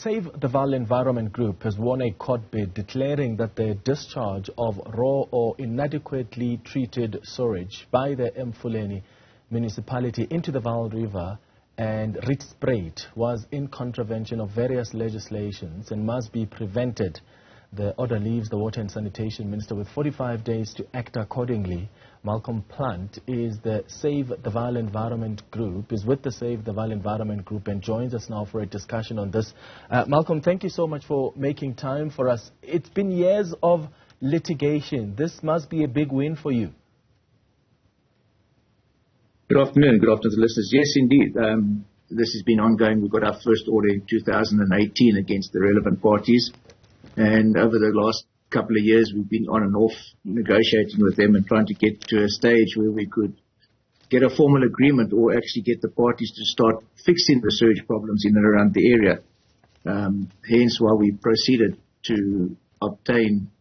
Save the Vaal Environment Group has won a court bid declaring that the discharge of raw or inadequately treated sewage by the Emfuleni municipality into the Vaal River and Rietspruit was in contravention of various legislations and must be prevented. The order leaves the Water and Sanitation Minister with 45 days to act accordingly. Malcolm Plant is the Save the Vaal Environment Group, is with the Save the Vaal Environment Group and joins us now for a discussion on this. Malcolm, thank you so much for making time for us. It's been years of litigation. This must be a big win for you. Good afternoon. Good afternoon to the listeners. Yes, indeed. This has been ongoing. We got our first order in 2018 against the relevant parties. And over the last couple of years, we've been on and off negotiating with them and trying to get to a stage where we could get a formal agreement or actually get the parties to start fixing the sewage problems in and around the area. Hence why we proceeded to obtain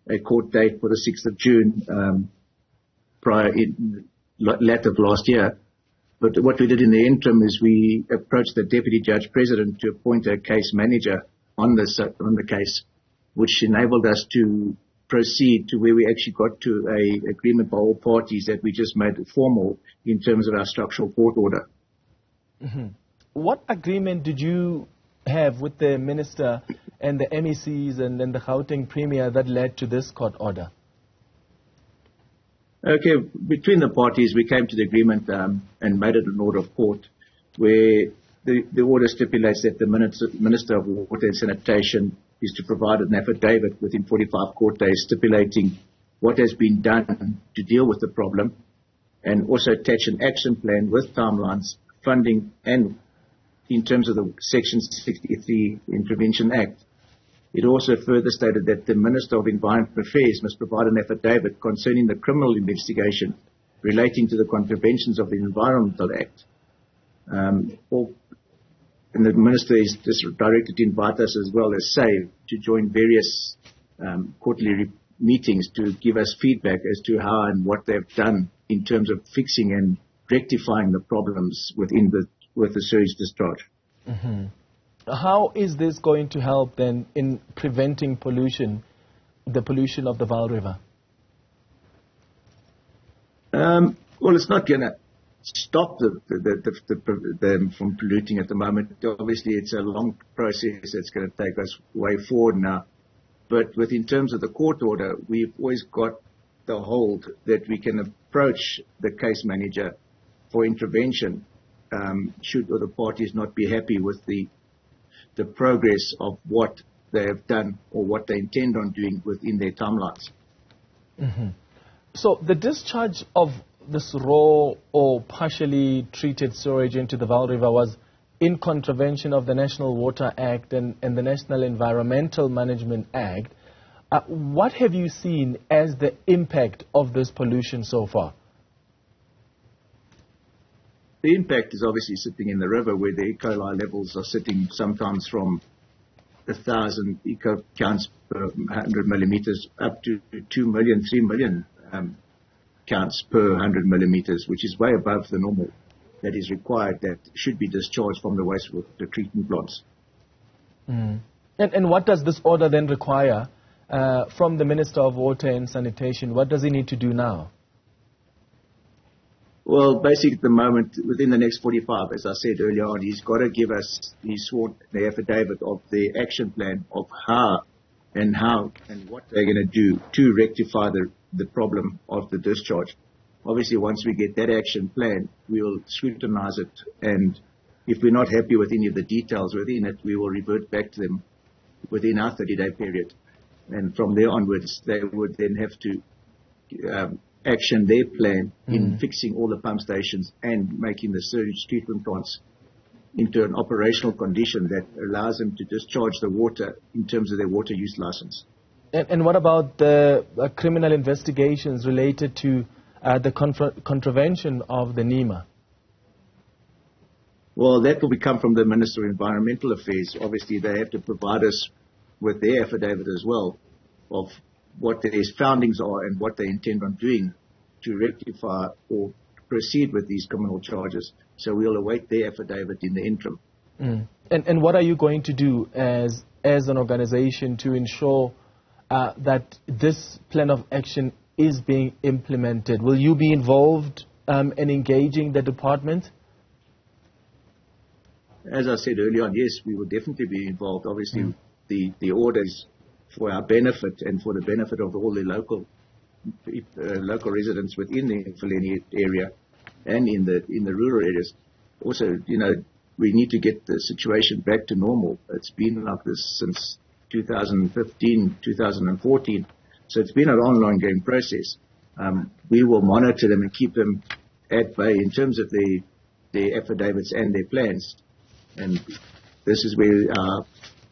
a court date for the 6th of June latter of last year. But what we did in the interim is we approached the Deputy Judge President to appoint a case manager on the case, which enabled us to proceed to where we actually got to a agreement by all parties that we just made formal in terms of our structural court order. Mm-hmm. What agreement did you have with the Minister and the MECs and then the Gauteng Premier that led to this court order? Okay, between the parties we came to the agreement and made it an order of court where the order stipulates that the Minister of Water and Sanitation is to provide an affidavit within 45 court days stipulating what has been done to deal with the problem and also attach an action plan with timelines, funding, and in terms of the Section 63 Intervention Act. It also further stated that the Minister of Environment Affairs must provide an affidavit concerning the criminal investigation relating to the contraventions of the Environmental Act. And the Minister is just directed to invite us as well as SAVE to join various quarterly meetings to give us feedback as to how and what they've done in terms of fixing and rectifying the problems with the sewage discharge. Mm-hmm. How is this going to help then in preventing pollution, the pollution of the Vaal River? Well, it's not going to stop them from polluting at the moment. Obviously, it's a long process that's going to take us way forward now. But in terms of the court order, we've always got the hold that we can approach the case manager for intervention should other parties not be happy with the progress of what they have done or what they intend on doing within their timelines. Mm-hmm. So the discharge of this raw or partially treated sewage into the Vaal River was in contravention of the National Water Act and the National Environmental Management Act. What have you seen as the impact of this pollution so far? The impact is obviously sitting in the river where the E. coli levels are sitting sometimes from 1,000 eco counts per 100 millimeters up to 2 million, 3 million counts per 100 millimeters, which is way above the normal that is required, that should be discharged from the wastewater treatment plants. Mm. And what does this order then require from the Minister of Water and Sanitation? What does he need to do now? Well, basically at the moment, within the next 45, as I said earlier on, he's got to give us the affidavit of the action plan of how and what they're going to do to rectify the problem of the discharge. Obviously, once we get that action plan, we will scrutinize it, and if we're not happy with any of the details within it, we will revert back to them within our 30-day period. And from there onwards, they would then have to action their plan in fixing all the pump stations and making the sewage treatment plants into an operational condition that allows them to discharge the water in terms of their water use license. And what about the criminal investigations related to the contravention of the NEMA? Well, that will come from the Minister of Environmental Affairs. Obviously, they have to provide us with their affidavit as well of what their foundings are and what they intend on doing to rectify or proceed with these criminal charges. So we'll await their affidavit in the interim. And what are you going to do as an organization to ensure that this plan of action is being implemented? Will you be involved in engaging the department? As I said earlier on, yes, we will definitely be involved. Obviously, the orders for our benefit and for the benefit of all the local residents within the Emfuleni area and in the rural areas. Also, we need to get the situation back to normal. It's been like this since 2015, 2014. So it's been an ongoing process. We will monitor them and keep them at bay in terms of their affidavits and their plans. And this is where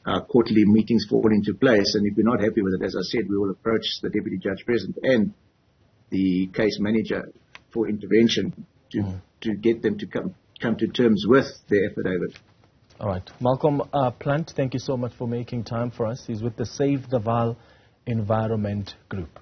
our quarterly meetings fall into place. And if we're not happy with it, as I said, we will approach the Deputy Judge President and the case manager for intervention to get them to come to terms with their affidavit. All right. Malcolm Plant, thank you so much for making time for us. He's with the Save the Vaal Environment Group.